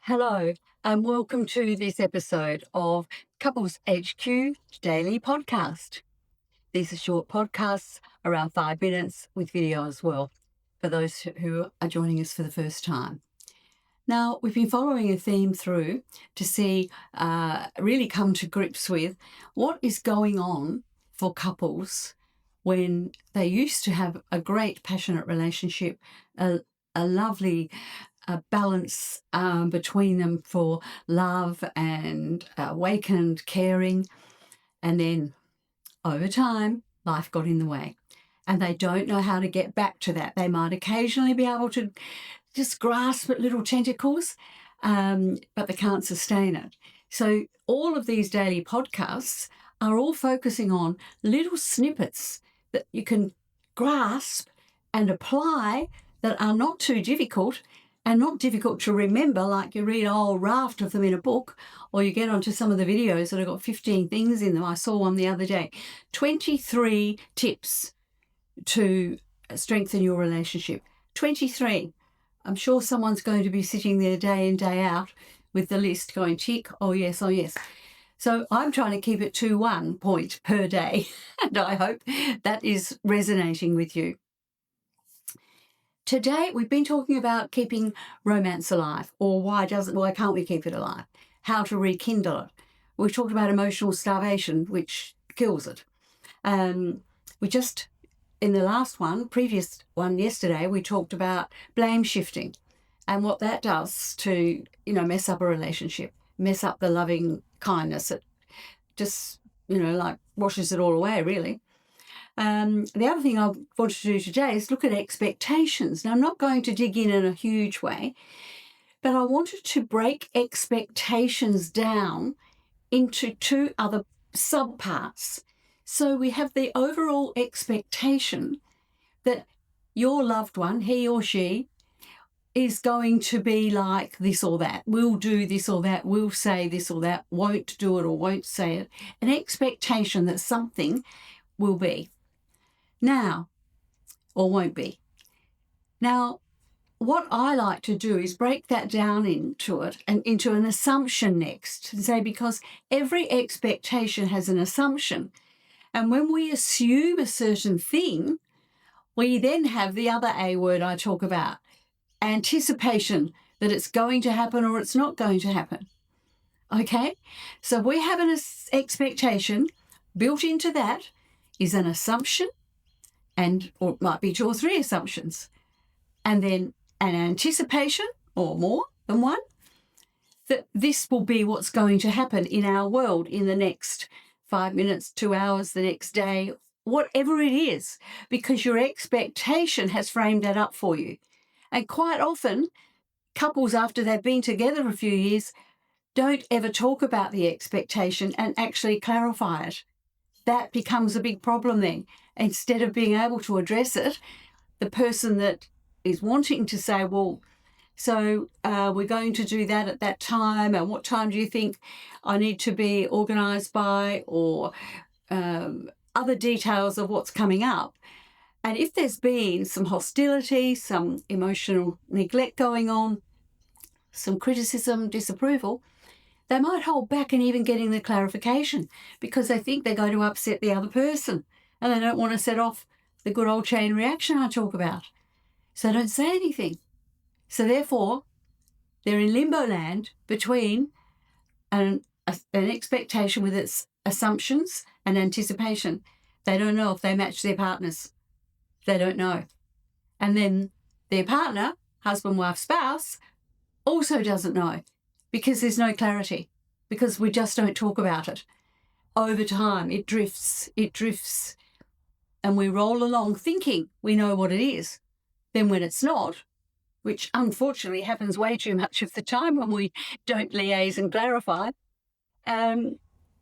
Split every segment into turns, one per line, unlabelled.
Hello, and welcome to this episode of Couples HQ Daily Podcast. These are short podcasts, around 5 minutes, with video as well, for those who are joining us for the first time. Now, we've been following a theme through to see, really come to grips with what is going on for couples when they used to have a great passionate relationship, a lovely balance between them for love and awakened caring. And then over time, life got in the way and they don't know how to get back to that. They might occasionally be able to just grasp at little tentacles, but they can't sustain it. So all of these daily podcasts are all focusing on little snippets that you can grasp and apply that are not too difficult and not difficult to remember, like you read a whole raft of them in a book, or you get onto some of the videos that have got 15 things in them. I saw one the other day, 23 tips to strengthen your relationship. 23. I'm sure someone's going to be sitting there day in, day out with the list going tick, oh yes, oh yes. So I'm trying to keep it to 1 point per day, and I hope that is resonating with you. Today, we've been talking about keeping romance alive, or why can't we keep it alive? How to rekindle it. We've talked about emotional starvation, which kills it. We just, in the last one, previous one yesterday, we talked about blame shifting and what that does to, mess up a relationship, mess up the loving kindness. It just, like washes it all away, really. The other thing I want to do today is look at expectations. Now, I'm not going to dig in a huge way, but I wanted to break expectations down into 2 other subparts. So we have the overall expectation that your loved one, he or she, is going to be like this or that, will do this or that, will say this or that, won't do it or won't say it. An expectation that something will be. Now, or won't be. Now, what I like to do is break that down into it and into an assumption next, and say, because every expectation has an assumption. And when we assume a certain thing, we then have the other A word I talk about, anticipation, that it's going to happen or it's not going to happen. Okay? So we have an expectation. Built into that is an assumption, or it might be 2 or 3 assumptions, and then an anticipation, or more than one, that this will be what's going to happen in our world in the next 5 minutes, 2 hours, the next day, whatever it is, because your expectation has framed that up for you. And quite often, couples, after they've been together a few years, don't ever talk about the expectation and actually clarify it. That becomes a big problem then. Instead of being able to address it, the person that is wanting to say, well, so we're going to do that at that time, and what time do you think I need to be organised by, or other details of what's coming up. And if there's been some hostility, some emotional neglect going on, some criticism, disapproval, they might hold back in even getting the clarification because they think they're going to upset the other person and they don't want to set off the good old chain reaction I talk about. So they don't say anything. So therefore, they're in limbo land between an expectation with its assumptions and anticipation. They don't know if they match their partners. They don't know. And then their partner, husband, wife, spouse, also doesn't know because there's no clarity, because we just don't talk about it. Over time, it drifts, and we roll along thinking we know what it is. Then when it's not, which unfortunately happens way too much of the time when we don't liaise and clarify,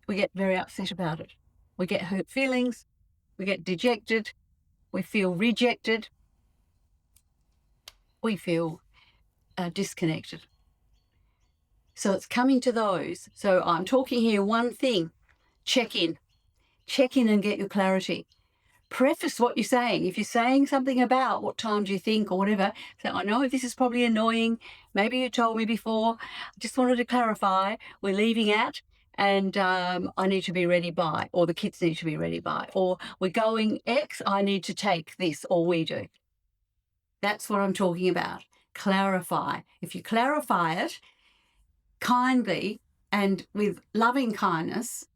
we get very upset about it. We get hurt feelings, we get dejected, we feel rejected, we feel disconnected. So it's coming to those. So I'm talking here one thing, check in and get your clarity. preface what you're saying. If you're saying something about what time do you think or whatever, so I know this is probably annoying. Maybe you told me before. I just wanted to clarify. We're leaving at, and I need to be ready by, or the kids need to be ready by, or we're going X, I need to take this, or we do. That's what I'm talking about. Clarify. If you clarify it kindly and with loving kindness,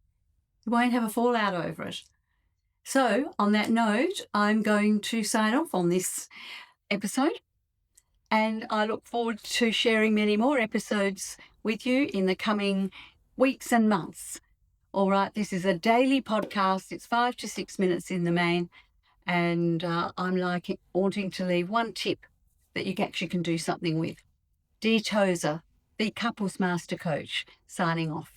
you won't have a fallout over it. So, on that note, I'm going to sign off on this episode, and I look forward to sharing many more episodes with you in the coming weeks and months. All right, this is a daily podcast. It's 5 to 6 minutes in the main, and I'm wanting to leave one tip that you actually can do something with. Dee Tozer, the Couples Master Coach, signing off.